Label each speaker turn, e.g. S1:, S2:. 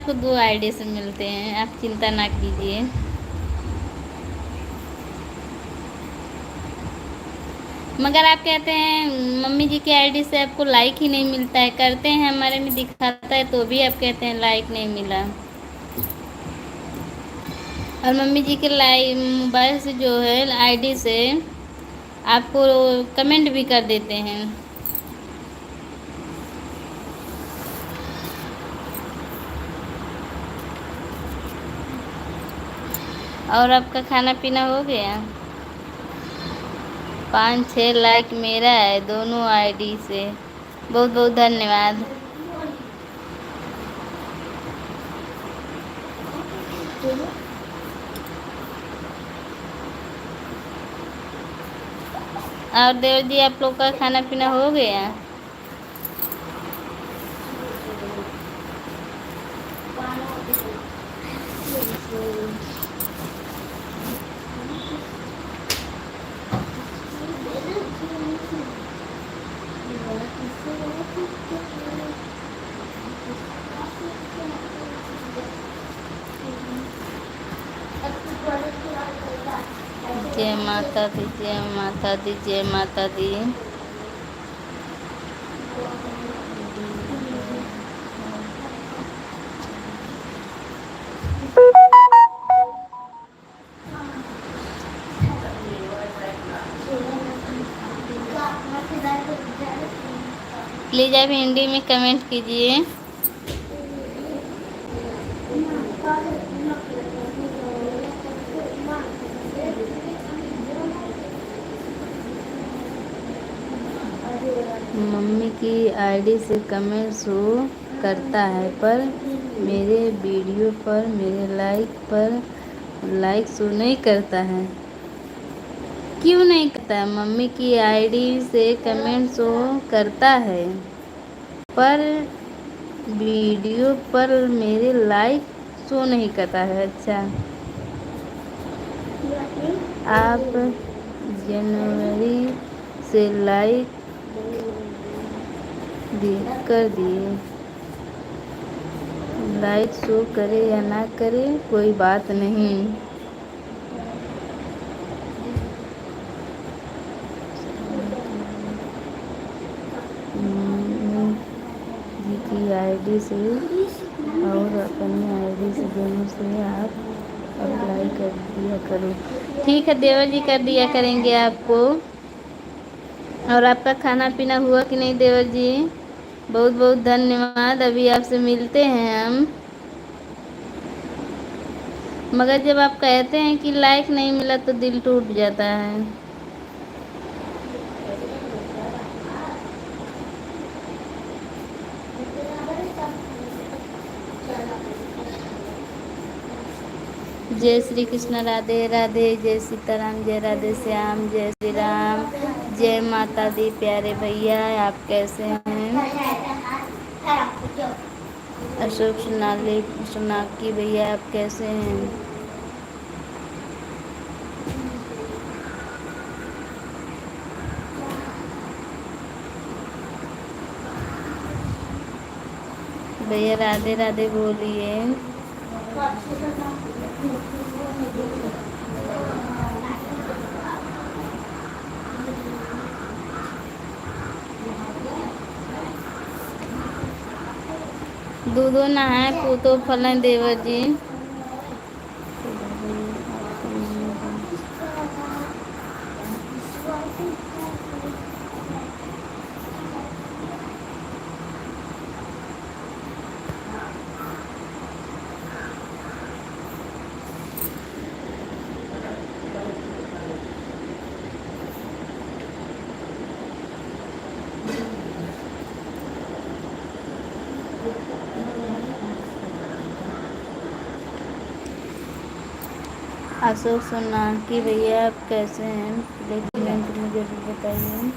S1: आपको 2 आईडी से मिलते हैं, आप चिंता ना कीजिए। मगर आप कहते हैं मम्मी जी की आईडी से आपको लाइक ही नहीं मिलता है, करते हैं हमारे में दिखाता है तो भी आप कहते हैं लाइक नहीं मिला। और मम्मी जी के मोबाइल से जो है आईडी से आपको कमेंट भी कर देते हैं। और आपका खाना पीना हो गया? 5-6 लाइक मेरा है दोनों आईडी से, बहुत बहुत धन्यवाद। और देवर जी आप लोग का खाना पीना हो गया? जय माता दी, जय माता दी, जय माता दी। प्लीज आप हिंदी में कमेंट कीजिए। मम्मी की आईडी से कमेंट शो करता है पर मेरे वीडियो पर मेरे लाइक शो नहीं करता है। क्यों नहीं करता है? मम्मी की आईडी से कमेंट शो करता है पर वीडियो पर मेरे लाइक शो नहीं करता है। अच्छा, आप जनवरी से लाइक कर दिए, लाइक शो करे या ना करे कोई बात नहीं। जी की आईडी से और अपनी आईडी से दोनों से आप अप्लाई कर दिया करो। ठीक है देवर जी, कर दिया करेंगे आपको। और आपका खाना पीना हुआ कि नहीं देवर जी? बहुत बहुत धन्यवाद। अभी आपसे मिलते हैं हम। मगर जब आप कहते हैं कि लाइक नहीं मिला तो दिल टूट जाता है। जय श्री कृष्ण, राधे राधे, जय सीताराम, जय राधे श्याम, जय श्री राम, जय माता दी। प्यारे भैया आप कैसे हैं? अशोक सोनाकी भैया आप कैसे हैं? भैया राधे राधे बोलिए। दूधो नहाए पूतो फलन देवर जी। अशोक सोनाकी भैया आप कैसे हैं? प्लीज कमेंट में जरूर बताइए।